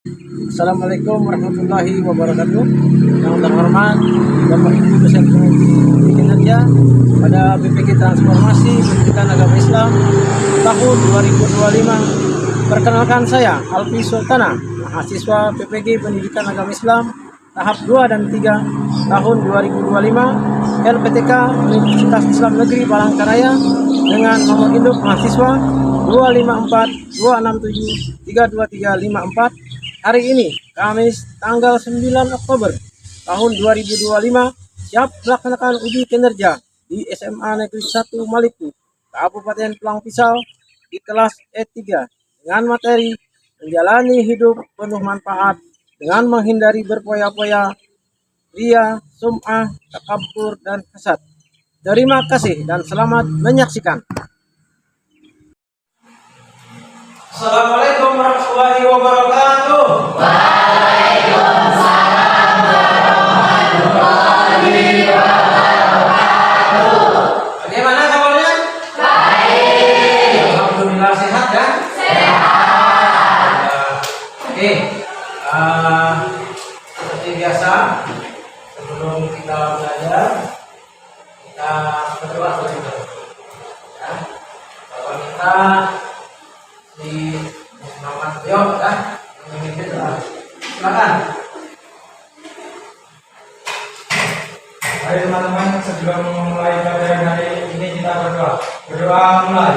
Assalamualaikum warahmatullahi wabarakatuh. Yang terhormat Bapak Ibu dosen pendidik kinerja pada BPG Transformasi Pendidikan Agama Islam tahun 2025. Perkenalkan saya Alfi Sultana, mahasiswa PPG Pendidikan Agama Islam tahap 2 dan 3 tahun 2025 LPTK Universitas Islam Negeri Palangkaraya dengan nomor induk mahasiswa 254 267 32354. Hari ini, Kamis tanggal 9 Oktober tahun 2025, siap melaksanakan uji kinerja di SMA Negeri 1 Maliku, Kabupaten Pulang Pisau di kelas E3 dengan materi menjalani hidup penuh manfaat dengan menghindari berpoya-poya, ria, sum'ah, takabur, dan hasad. Terima kasih dan selamat menyaksikan. Assalamualaikum warahmatullahi wabarakatuh. Waalaikumsalam warahmatullahi wabarakatuh. Bagaimana kabarnya? Baik. Alhamdulillah sehat ya? Sehat. Oke, seperti biasa sebelum kita belajar kita berdoa dulu. Ya, bahwa kita di Muhammad Beliau kan memimpin doa. Silakan. Baik teman-teman, sebelum memulai pelajaran hari ini kita berdoa. Berdoa mulai.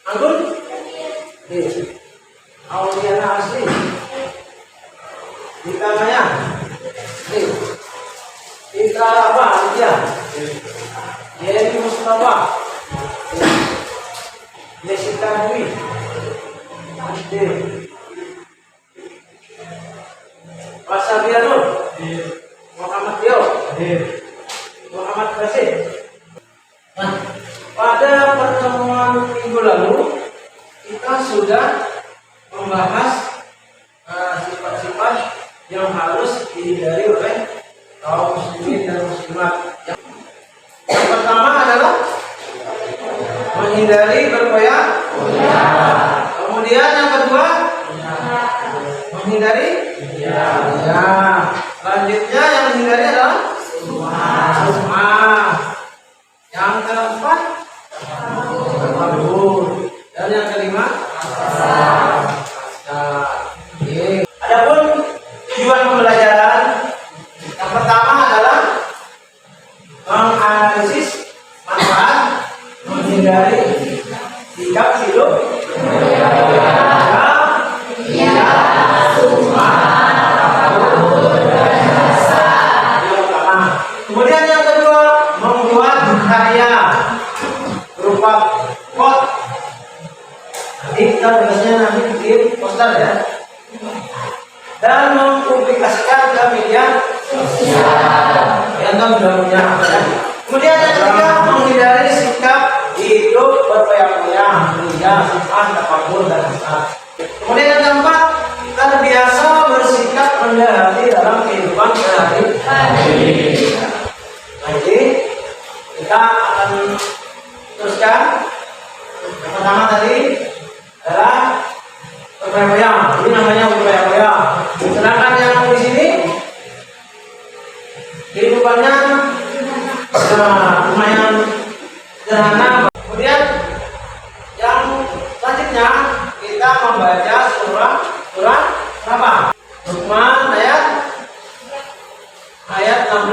Anggun? Auliana asli. Dita Maya. Dita apa? Dia. Yeni Mustafa. Jessica Dwi. Wasabianur. Muhammad Dio. Muhammad Basit. Nah, pada pertemuan minggu lalu kita sudah membahas sifat-sifat yang harus dihindari oleh kaum muslimin dan muslimat. Yang pertama adalah menghindari berpoya. Kemudian yang kedua menghindari. Ya. Selanjutnya yang menghindari adalah sum'ah. Yang keempat takabur. Dan yang kelima adapun tujuan pembelajaran yang pertama adalah menganalisis manfaat menghindari sikap hidup kemudian yang kedua membuat karya berupa quote. Nanti kita tugasnya nanti bikin poster ya, dan mempublikasikan ke media sosial. Yang sudah punya ya. Kemudian yang ketiga menghindari sikap hidup berpoya-poya, ria, sum'ah, takabur, dan hasad. Kemudian yang keempat terbiasa bersikap rendah hati dalam kehidupan sehari-hari. Jadi kita akan teruskan. Yang pertama tadi adalah berpoya-poya. Ini namanya berpoya-poya. Sedangkan yang di sini kehidupannya lumayan sederhana. Kemudian yang selanjutnya kita membaca surah berapa? Luqman ayat 16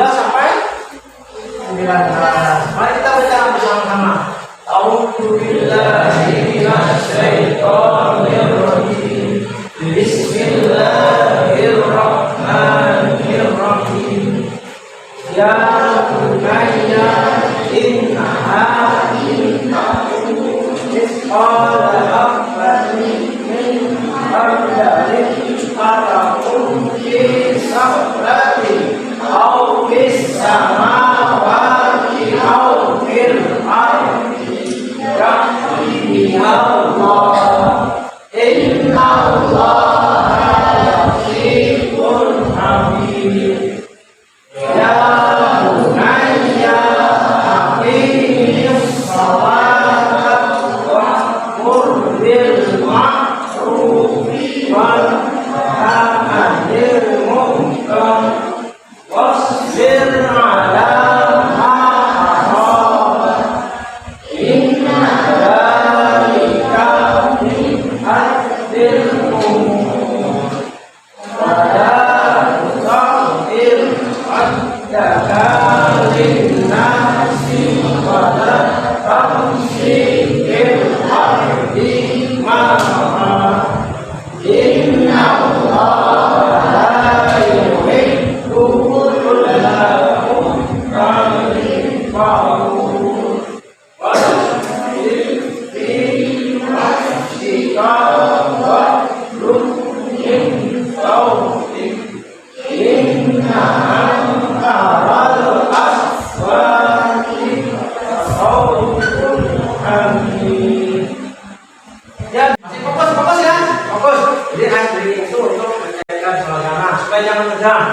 Ya, masih fokus ya, fokus. Jadi hari itu untuk mencairkan suasana supaya jangan tegang.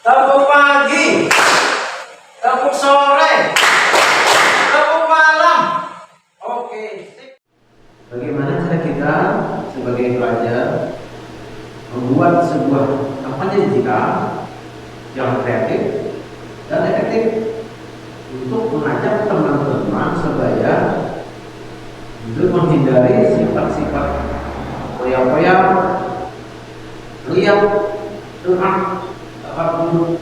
Tepuk pagi, tepuk sore, tepuk malam. Oke. Bagaimana cara kita sebagai pelajar membuat sebuah kampanye digital yang kreatif dan efektif untuk mengajak teman-teman sebaya untuk menghindari sifat-sifat poya-poya, liar, curang, takut buruk,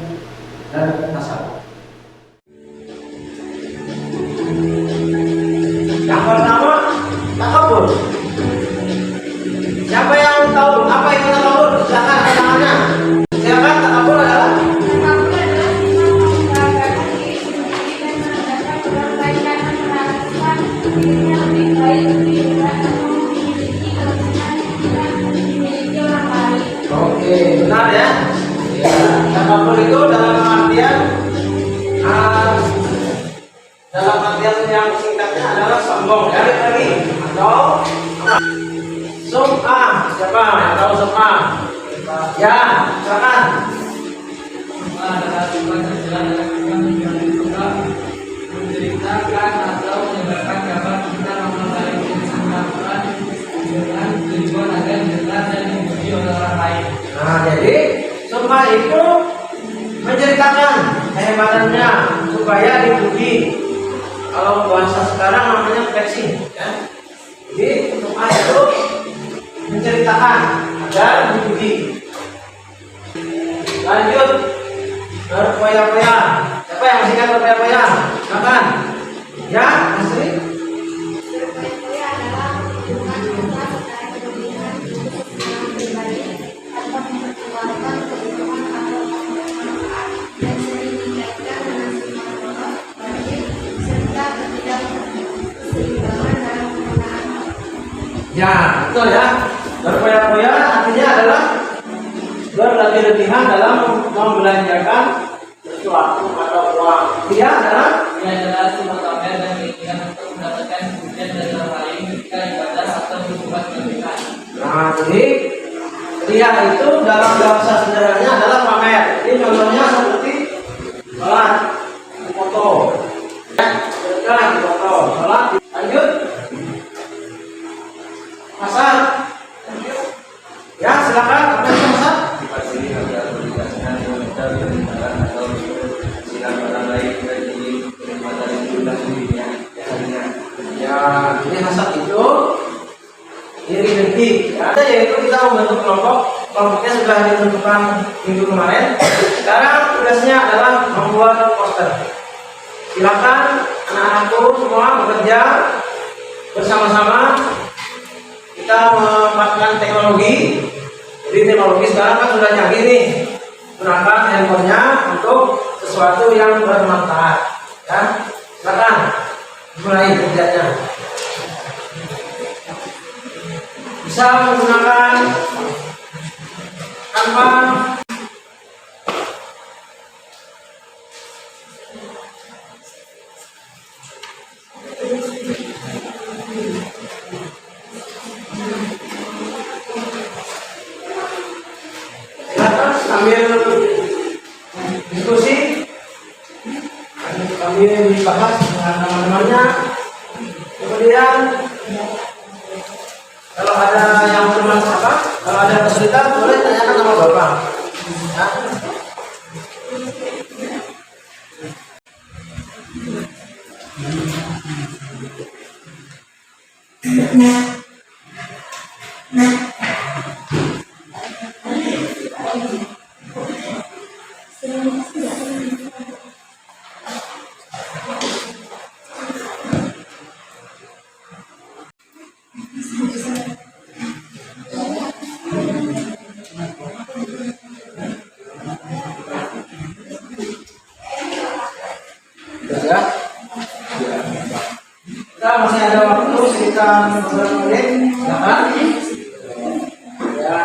dan kasar. Yang pertama, takabur. Siapa yang tahu apa itu takabur? Silakan angkat tangannya. Silakan, takabur adalah oke, benar ya. Takabur itu dalam artian yang singkatnya adalah sombong ya, lagi atau sum'ah. Siapa yang tahu sum'ah? Ya, silakan. Adalah sifat tercela yang menceritakan atau menyebarkan kabar tentang amal yang disebutkan dengan tujuan agar jelas dan dipuji oleh orang lain. Nah, jadi sum'ah itu menceritakan kehebatannya supaya dipuji. Kalau bahasa sekarang namanya flexing ya. Jadi sum'ah itu menceritakan agar dipuji. Lanjut, berpoya-poya. Siapa yang masih ingat berpoya-poya? Silakan. Ya, Asri. Berpoya-poya adalah hubungan antar secara berlebihan untuk kesenangan pribadi tanpa mempertimbangkan keuntungan atau manfaat dan sering dikaitkan dengan sifat bodoh, wajib, serta ketidakseimbangan dalam penggunaan. Ya, betul ya. Berpoya-poya artinya adalah berlebih-lebihan dalam membelanjakan sesuatu atau uang. Dia adalah Ia adalah sifat pamer dan keinginan untuk mendapatkan pujian dari orang lain ketika ibadah atau berbuat kebaikan. nah, jadi ria itu dalam bahasa sederhananya adalah pamer. Ini contohnya seperti sholat, foto, sedekah, foto, sholat. Lanjut, pasar. Ya, silakan. Apa itu pasar? Sifat ini adalah menegaskan meminta permintaan atau silang orang lain bagi kenikmatan itu dan dirinya biasanya. Ya, ini hasad itu iri dengki. Ya, yaitu kita membentuk kelompoknya sudah ditentukan minggu kemarin. Sekarang tugasnya adalah membuat poster. Silakan anak-anakku semua bekerja bersama-sama. Kita memanfaatkan teknologi. Jadi teknologi sekarang kan sudah canggih nih. Gunakan handphonenya untuk sesuatu yang bermanfaat. Ya, silakan mulai kerjanya. bisa menggunakan tanpa silakan sambil diskusi, sambil dibahas dengan teman-temannya. Kemudian kalau ada yang bermasalah, kalau ada kesulitan boleh tanyakan sama bapak. Ya. Ya. Kita masih ada waktu sekitar beberapa menit, silakan. Ya.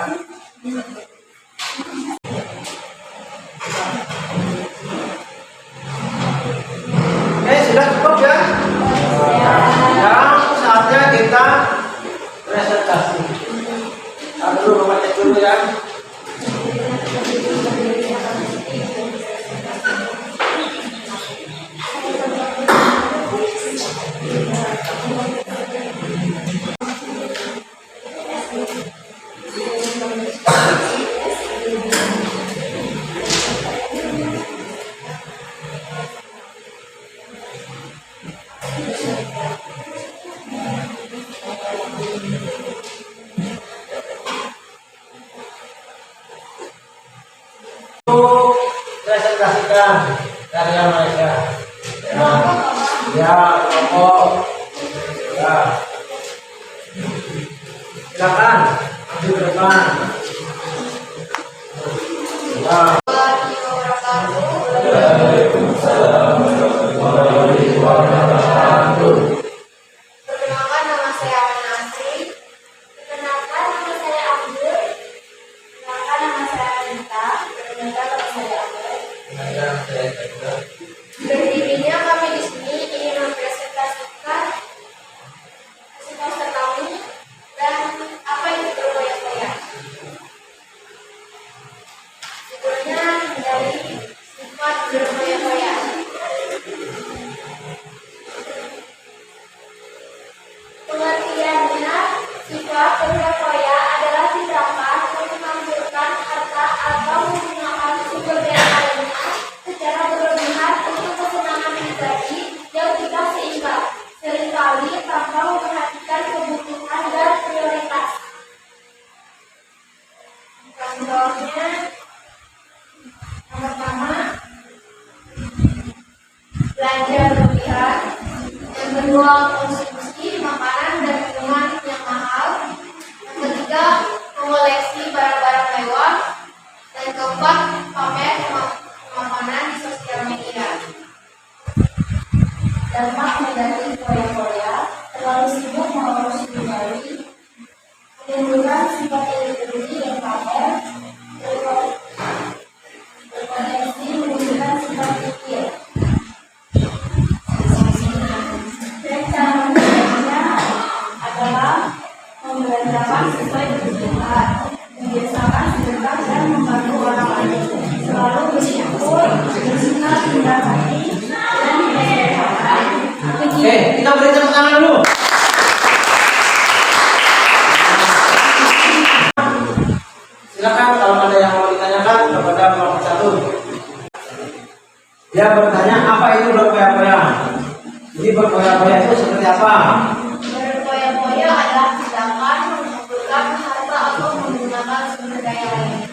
Oke, sudah cukup ya. Sekarang saatnya kita presentasi. Dulu Bapak cek dulu ya. Presentasikan karya mereka. Ya, kelompok. Ya. Silakan maju ke depan. Ya. Perkenalkan, nama saya Anasri. Perkenalkan, nama saya Abdul. Perkenalkan, nama saya Anita. Perkenalkan, nama saya Abdul. Berdirinya kami di sini ingin mempresentasikan kapasitas kami dan apa itu berfoya-foya. Judulnya dari sifat berfoya-foya. Pengertiannya, sifat berfoya adalah tindakan yang menampilkan harta atau menggunakan sumber daya lainnya secara berlebihan untuk kesenangan pribadi yang tidak seimbang, seringkali tanpa memperhatikan kebutuhan dan prioritas. Contohnya, yang pertama, belanja berlebihan. Yang kedua, konsumsi makanan dan minuman yang mahal. Yang ketiga, mengoleksi barang-barang mewah. Dan keempat, pamer makanan di sosial media. Dampak negatif foya-foya, terlalu sibuk mengurus pribadi, menimbulkan sifat iri dan pamer, berpotensi menimbulkan sifat pikir. Dan cara mengatasinya adalah membelanjakan sesuai kebutuhan, membiasakan sedekah dan membantu orang lain, selalu bersyukur, bersikap rendah hati, dan bersahabat. Oke, kita beri tepuk tangan dulu. Silakan kalau ada yang mau ditanyakan kepada kelompok satu. Dia bertanya apa itu berfoya-foya. Jadi berfoya-foya itu seperti apa? Berfoya-foya adalah tindakan mengumpulkan harta atau menggunakan sumber daya lain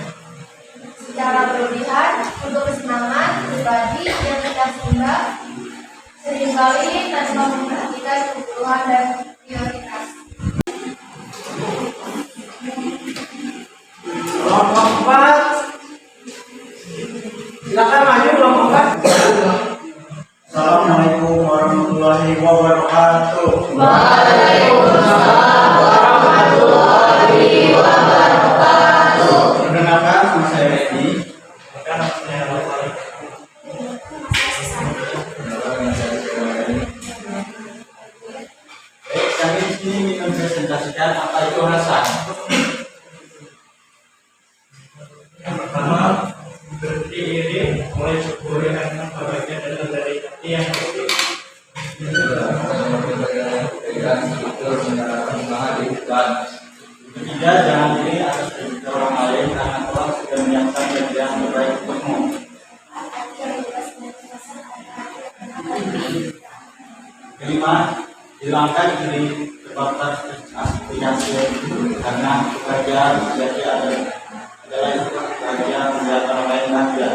secara berlebihan untuk kesenangan pribadi yang tidak seimbang, seringkali tanpa memperhatikan kebutuhan dan prioritas. Kelompok 4. Silakan maju kelompok 4. Assalamualaikum warahmatullahi wabarakatuh. Waalaikumsalam warahmatullahi mempresentasikan apa itu hasan. Yang pertama, berhenti iri mulai syukuri karena bagian adalah dari hati yang bersih. Ketiga, jangan iri atas rezeki orang lain karena Allah sudah menyiapkan yang terbaik untukmu. Kelima, hilangkan iri terbatas aspirasi karena kebahagiaan sejati adalah kebahagiaan melihat orang lain bahagia.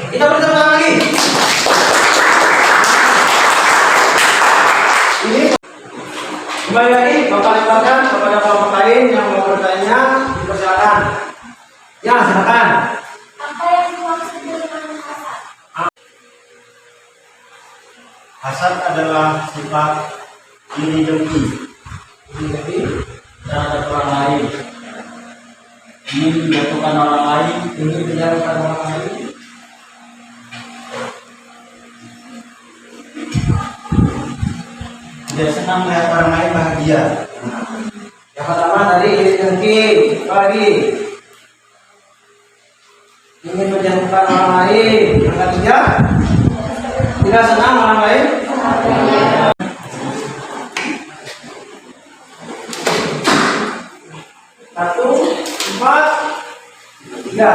Kita bertemu lagi. Ini kembali lagi Bapak lemparkan kepada kelompok lain yang mau bertanya, dipersilakan. Ya, silakan. Apa yang dimaksud dengan hasad? Hasad adalah sifat iri dengki Jadi, terhadap orang lain, ingin menjatuhkan orang lain, ini menjatuhkan orang lain. tidak senang melihat orang lain bahagia. Yang pertama tadi iri dengki, apa lagi? Ingin menjatuhkan orang lain. Yang ketiga, tidak senang orang lain. Satu, empat, tiga.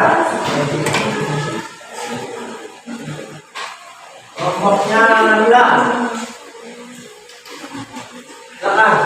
Kelompoknya Nabila. Silakan.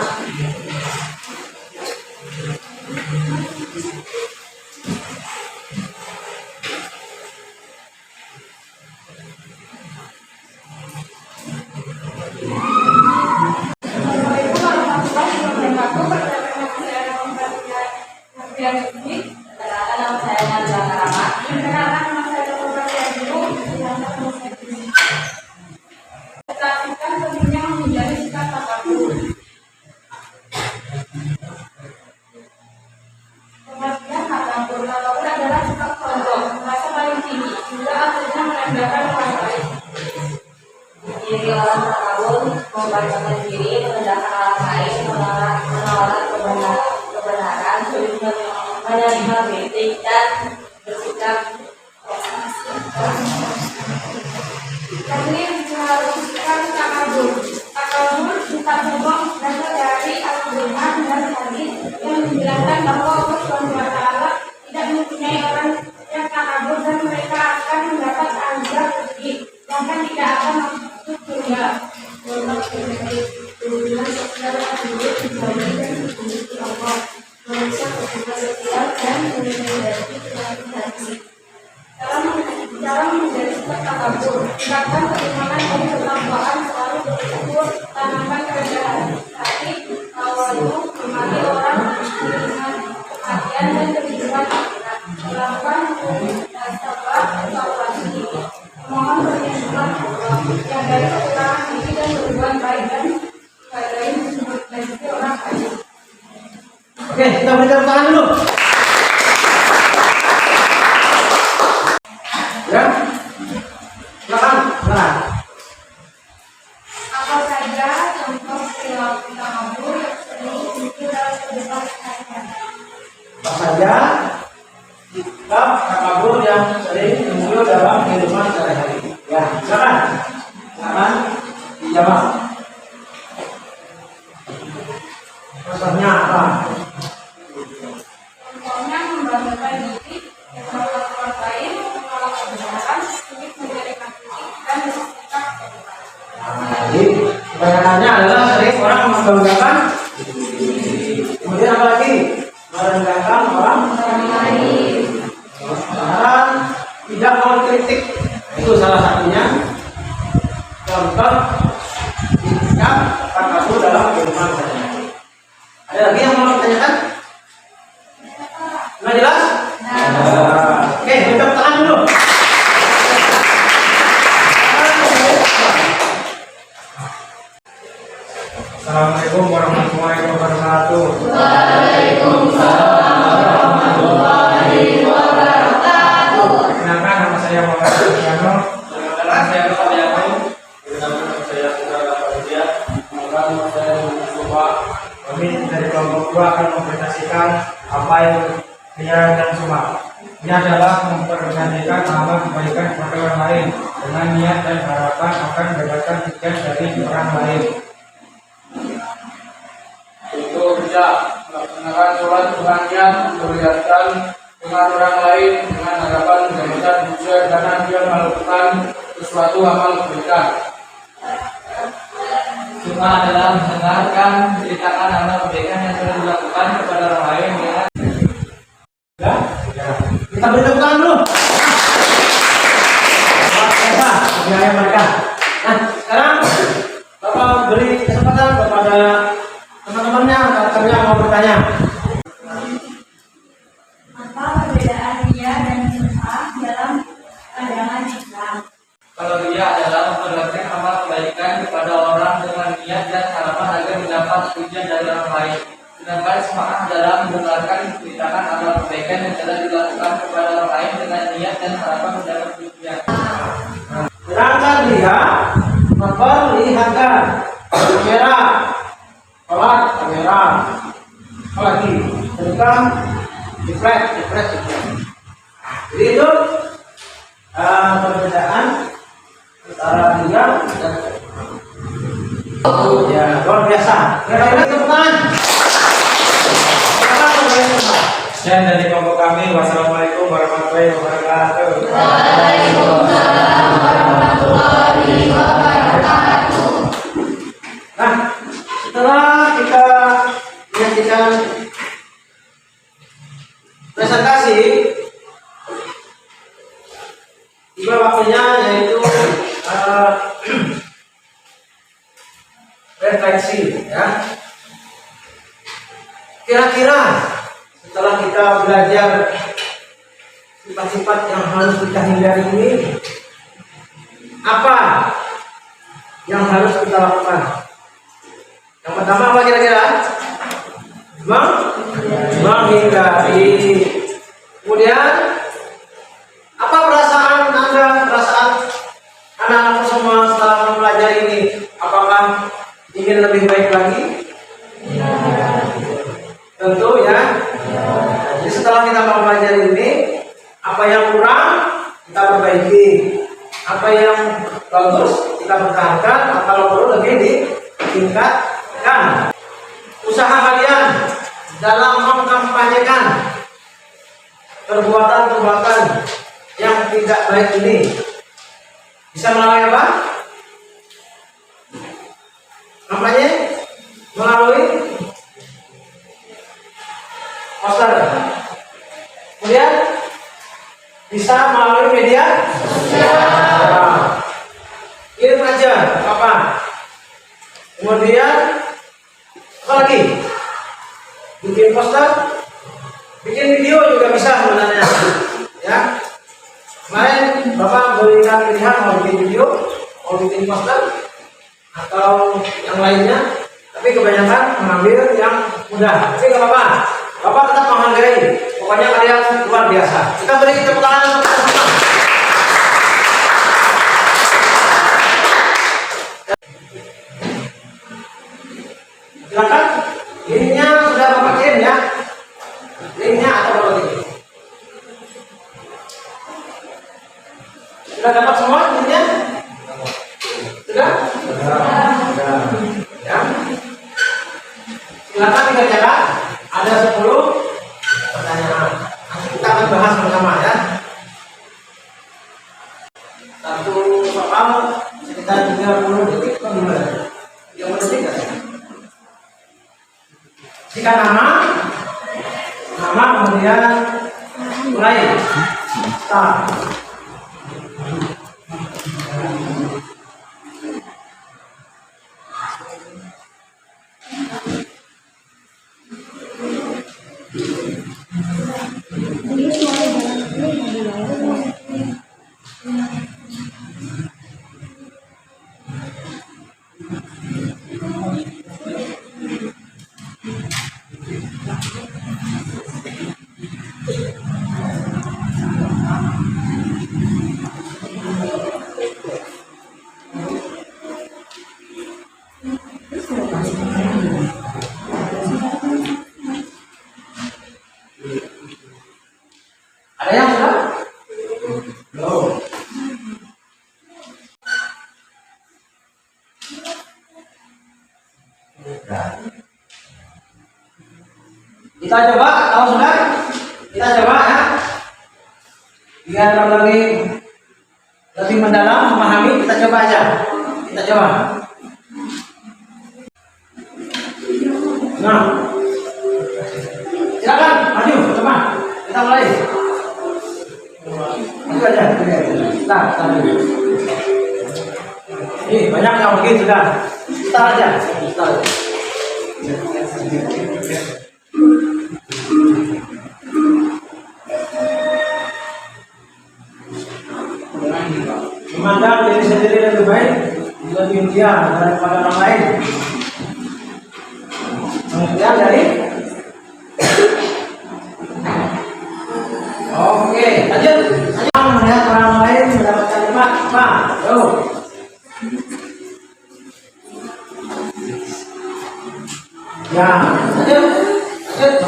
Jadi orang takabur membanggakan diri, merendahkan orang lain, menolak kebenaran, menerima kritik dan bersikap Kami mengharuskan takabur. Takabur sifat sombong berasal dari Al-Quran dan hadis yang menjelaskan bahwa Allah SWT tidak mempunyai orang yang takabur dan mereka akan mendapat azab pedih, bahkan tidak akan masuk surga. Manusia berbuat sosial dan menjadi dalam menjadi sifat takabur, bahkan keimanan dan ketakwaan selalu bersyukur, tanamkan kerendahan hati, tawadhu, memahami orang dengan perhatian dan kehidupan akhirat, melakukan sabar, evaluasi diri, memohon perlindungan Allah, yang dari kekurangan diri dan berbuat baik dan sebagai menjadi orang baik. Oke, kita beri tepuk tangan dulu. Ya, silakan. Nah, Apa saja contoh perilaku takabur yang sering muncul dalam kehidupan sehari-hari? apa saja sikap takabur yang sering muncul dalam kehidupan sehari-hari? Ya, silakan. Silakan dijawab. Contohnya apa? Contohnya membanggakan diri, menolak orang lain, menolak kebenaran, sulit menerima kritik, dan bersikap bebas. Jadi kebanyakannya adalah sering orang membanggakan diri. Kemudian apa lagi? Merendahkan orang lain. Dan tidak mau kritik. Itu salah satunya contoh sikap takabur dalam kehidupan sehari-hari. Ada lagi yang mau ditanyakan? Sudah jelas? Oke, tepuk tangan dulu. Assalamualaikum warahmatullahi wabarakatuh. Perkenalkan, nama saya Muhammad Sufiano. Saya guru akan mempresentasikan apa yang dia dan semua. Ini adalah mempergantikan amal kebaikan kepada orang lain dengan niat dan harapan akan mendapatkan tiket dari orang lain. Itu tidak melaksanakan sholat pengajian berkaitan dengan orang lain dengan harapan mendapatkan pujian karena dia melakukan sesuatu amal kebaikan. Cuma adalah mendengarkan, menceritakan amal kebaikan yang telah dilakukan kepada orang lain dengan Kita beri tepuk tangan dulu. Luar biasa kerjanya mereka. Nah, sekarang Bapak beri kesempatan kepada teman-temannya yang mau bertanya. Apa perbedaan ria dan sum'ah dalam pandangan Islam? kalau dia adalah memperlihatkan amal kebaikan kepada orang dengan niat dan harapan agar mendapat pujian dari orang lain. Sedangkan sum'ah adalah mendengarkan menceritakan amal kebaikan yang telah dilakukan kepada orang lain dengan niat dan harapan mendapat pujian. Sedangkan dia memperlihatkan kamera, sholat kamera, apalagi sedekah difret. Jadi itu perbedaan antara dia dan ya luar biasa. Kira-kira tepuk tangan. Sekian dari kelompok kami. Wassalamualaikum warahmatullahi wabarakatuh. Nah, setelah kita menyaksikan presentasi, tiba waktunya yaitu refleksi, ya. Kira-kira setelah kita belajar sifat-sifat yang harus kita hindari ini, apa yang harus kita lakukan? Yang pertama apa kira-kira? Menghindari. Kemudian apa perasaan Anda, perasaan anak-anak semua setelah mempelajari ini? Apakah ingin lebih baik lagi? Tentu ya. Jadi setelah kita mempelajari ini, apa yang kurang kita perbaiki, apa yang bagus kita pertahankan, kalau perlu lebih ditingkatkan. Usaha kalian dalam mengkampanyekan perbuatan-perbuatan yang tidak baik ini bisa melalui apa? Kampanye melalui poster. Kemudian bisa melalui media sosial. Kirim aja apa? Kemudian apa lagi? Bikin poster, bikin video juga bisa sebenarnya. Ya. Kemarin Bapak berikan pilihan mau bikin video, mau bikin poster, atau yang lainnya. Tapi kebanyakan mengambil yang mudah. Tapi nggak apa-apa. Bapak tetap menghargai. Pokoknya kalian luar biasa. Kita beri tepuk tangan untuk semua. Silakan. Linknya sudah Bapak kirim ya. Linknya atau Bapak kirim. Sudah dapat semua linknya? Sudah? Sudah. Ya. Silakan dikerjakan. Ada 10 pertanyaan. Nanti kita akan bahas bersama ya. Satu soal sekitar 30 detik atau gimana? 30 detik kan? Jika nama kemudian mulai start. Kita coba, tahu sudah? Kita coba ya. Biar lebih mendalam memahami, kita coba aja. Kita coba. Nah, silakan maju, coba. Kita mulai. Maju aja. Kita dulu. Ini banyak yang begitu sudah. Kita aja. Kita. Memandang diri sendiri lebih baik, lebih mulia daripada orang lain. Kemudian dari oke, lanjut. Melihat orang lain mendapatkan nikmat, apa? Tuh. Ya, lanjut. Lanjut.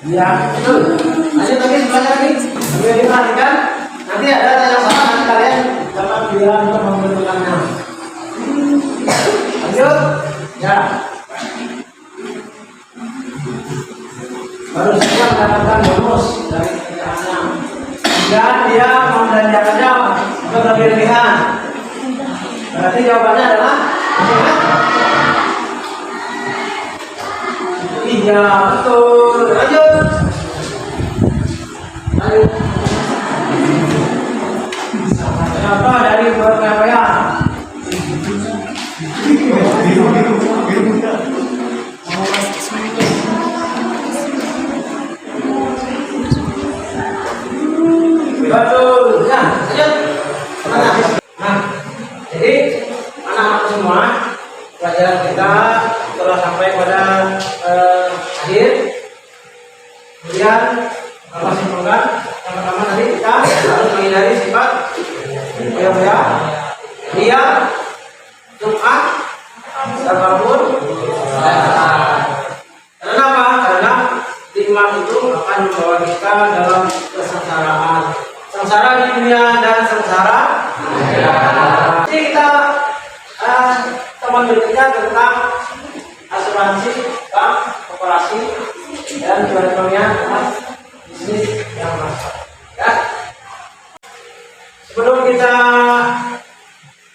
Ya, betul. Lanjut lagi sebelahnya lagi. Sambil diperhatikan. Nanti ada yang sama, nanti kalian dapat giliran untuk membentukannya. Lanjut. Ya. Baru saja mendapatkan bonus dari kerjaannya. Dan dia membelanjakannya untuk lebih-lebihan. Berarti jawabannya adalah iya, betul. Lanjut. Lanjut. Apa dari berpepaya? Betul. Ya, lanjut. Nah, jadi anak-anak semua, pelajaran kita telah sampai pada akhir. Kemudian apa simpulkan? Yang pertama tadi kita harus menghindari sifat ya, dia Jumat siapapun. Karena apa? Karena nikmat itu akan membawa kita dalam kesengsaraan, sengsara di dunia dan sengsara. Jadi kita teman berikutnya tentang asuransi bank, koperasi, dan contohnya bisnis yang masuk. Ya. Sebelum kita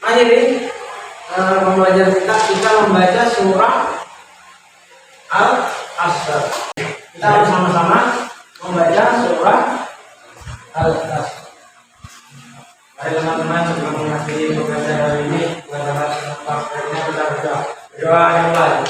akhiri pembelajaran kita membaca surah Al-Asr. Kita bersama-sama membaca surah Al-Asr. Mari teman-teman sebelum mengakhiri pembelajaran hari ini, kita berdoa yang baik.